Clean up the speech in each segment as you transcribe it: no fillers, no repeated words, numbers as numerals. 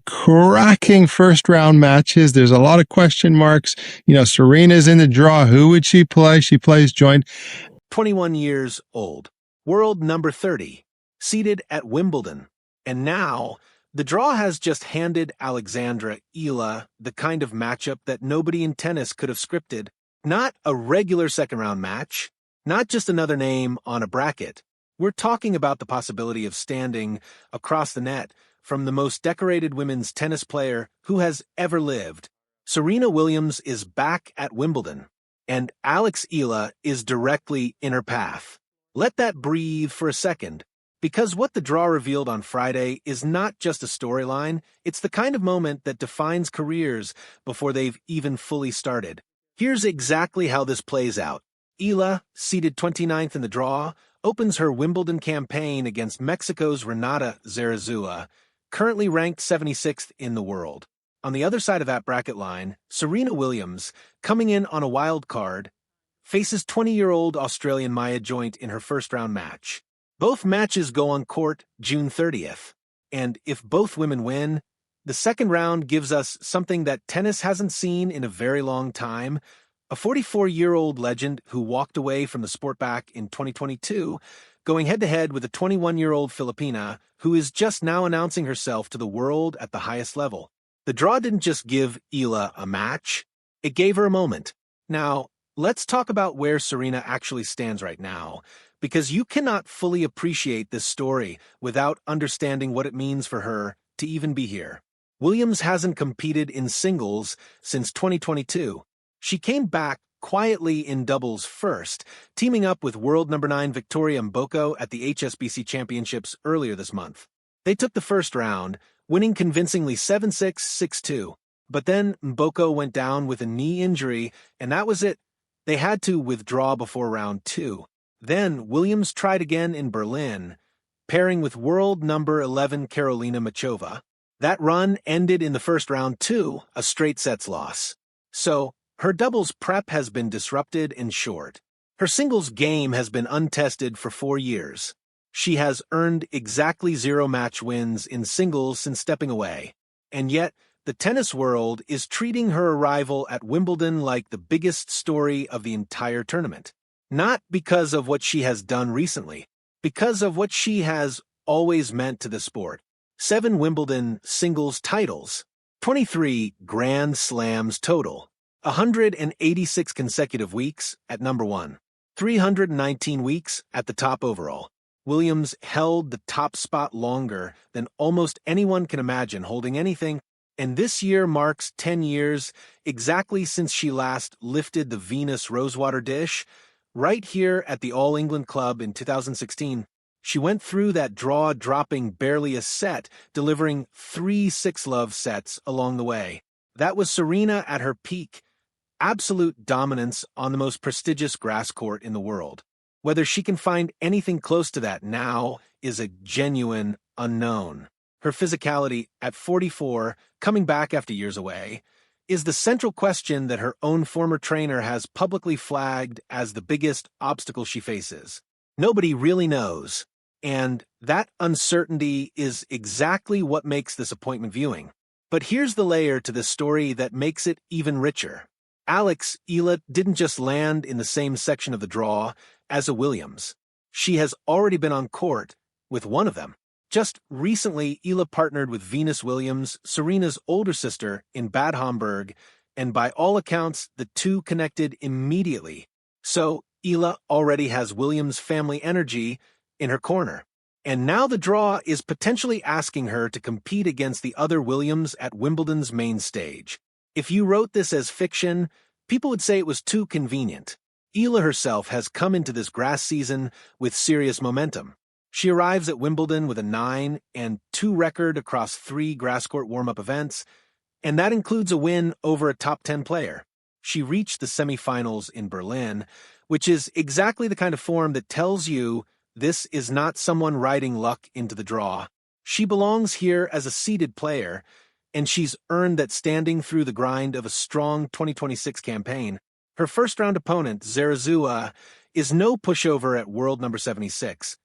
Cracking first round matches. There's a lot of question marks. Serena's in the draw. Who would she play? She plays joint. 21 years old, world number 30, seated at Wimbledon. And now, the draw has just handed Alexandra Eala the kind of matchup that nobody in tennis could have scripted. Not a regular second-round match, not just another name on a bracket. We're talking about the possibility of standing across the net from the most decorated women's tennis player who has ever lived. Serena Williams is back at Wimbledon, and Alex Eala is directly in her path. Let that breathe for a second, because what the draw revealed on Friday is not just a storyline, it's the kind of moment that defines careers before they've even fully started. Here's exactly how this plays out. Eala, seated 29th in the draw, opens her Wimbledon campaign against Mexico's Renata Zarazua, currently ranked 76th in the world. On the other side of that bracket line, Serena Williams, coming in on a wild card, faces 20-year-old Australian Maya Joint in her first-round match. Both matches go on court June 30th, and if both women win, the second round gives us something that tennis hasn't seen in a very long time: a 44-year-old legend who walked away from the sport back in 2022, going head-to-head with a 21-year-old Filipina who is just now announcing herself to the world at the highest level. The draw didn't just give Eala a match, it gave her a moment. Now, let's talk about where Serena actually stands right now, because you cannot fully appreciate this story without understanding what it means for her to even be here. Williams hasn't competed in singles since 2022. She came back quietly in doubles first, teaming up with world number 9 Victoria Mboko at the HSBC Championships earlier this month. They took the first round, winning convincingly 7-6, 6-2. But then Mboko went down with a knee injury, and that was it. They had to withdraw before round 2. Then Williams tried again in Berlin, pairing with world number 11 Karolina Muchova. That run ended in the first round too, a straight sets loss. So, her doubles prep has been disrupted and short. Her singles game has been untested for 4 years. She has earned exactly 0 match wins in singles since stepping away. And yet, the tennis world is treating her arrival at Wimbledon like the biggest story of the entire tournament. Not because of what she has done recently, because of what she has always meant to the sport. 7 Wimbledon singles titles, 23 Grand Slams total, 186 consecutive weeks at number 1, 319 weeks at the top overall. Williams held the top spot longer than almost anyone can imagine holding anything, and this year marks 10 years exactly since she last lifted the Venus Rosewater dish. Right here at the All England Club in 2016, she went through that draw dropping barely a set, delivering 3 6-love sets along the way. That was Serena at her peak, absolute dominance on the most prestigious grass court in the world. Whether she can find anything close to that now is a genuine unknown. Her physicality at 44, coming back after years away, is the central question that her own former trainer has publicly flagged as the biggest obstacle she faces. Nobody really knows, and that uncertainty is exactly what makes this appointment viewing. But here's the layer to this story that makes it even richer. Alex Eala didn't just land in the same section of the draw as a Williams. She has already been on court with one of them. Just recently, Eala partnered with Venus Williams, Serena's older sister, in Bad Homburg, and by all accounts, the two connected immediately. So, Eala already has Williams' family energy in her corner. And now the draw is potentially asking her to compete against the other Williams at Wimbledon's main stage. If you wrote this as fiction, people would say it was too convenient. Eala herself has come into this grass season with serious momentum. She arrives at Wimbledon with a 9-2 record across 3 grass court warm-up events, and that includes a win over a top 10 player. She reached the semifinals in Berlin, which is exactly the kind of form that tells you this is not someone riding luck into the draw. She belongs here as a seeded player, and she's earned that standing through the grind of a strong 2026 campaign. Her first-round opponent, Zarazua, is no pushover at world number 76.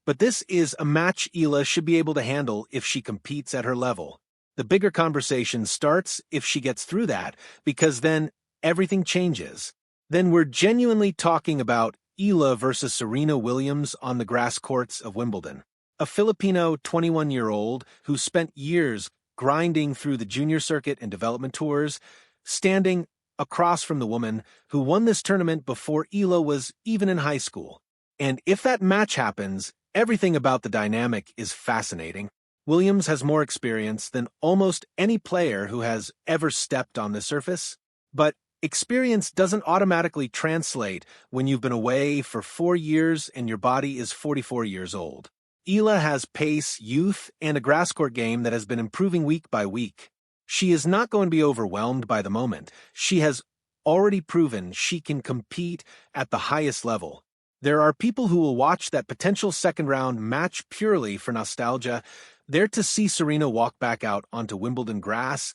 But this is a match Eala should be able to handle if she competes at her level. The bigger conversation starts if she gets through that, because then everything changes. Then we're genuinely talking about Eala versus Serena Williams on the grass courts of Wimbledon. A Filipino 21-year-old who spent years grinding through the junior circuit and development tours, standing across from the woman who won this tournament before Eala was even in high school. And if that match happens, everything about the dynamic is fascinating. Williams has more experience than almost any player who has ever stepped on the surface, but experience doesn't automatically translate when you've been away for 4 years and your body is 44 years old. Eala has pace, youth, and a grass court game that has been improving week by week. She is not going to be overwhelmed by the moment. She has already proven she can compete at the highest level. There are people who will watch that potential second-round match purely for nostalgia. They're to see Serena walk back out onto Wimbledon grass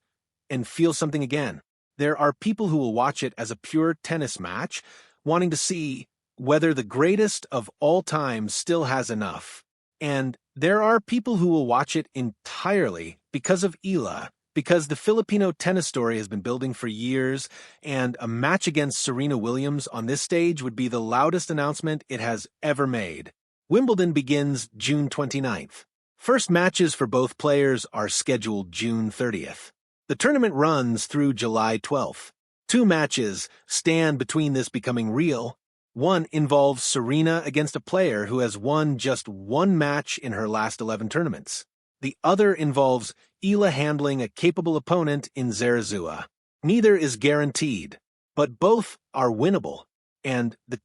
and feel something again. There are people who will watch it as a pure tennis match, wanting to see whether the greatest of all time still has enough. And there are people who will watch it entirely because of Eala, because the Filipino tennis story has been building for years, and a match against Serena Williams on this stage would be the loudest announcement it has ever made. Wimbledon begins June 29th. First matches for both players are scheduled June 30th. The tournament runs through July 12th. 2 matches stand between this becoming real. One involves Serena against a player who has won just 1 match in her last 11 tournaments. The other involves Eala handling a capable opponent in Zaragoza. Neither is guaranteed, but both are winnable, and the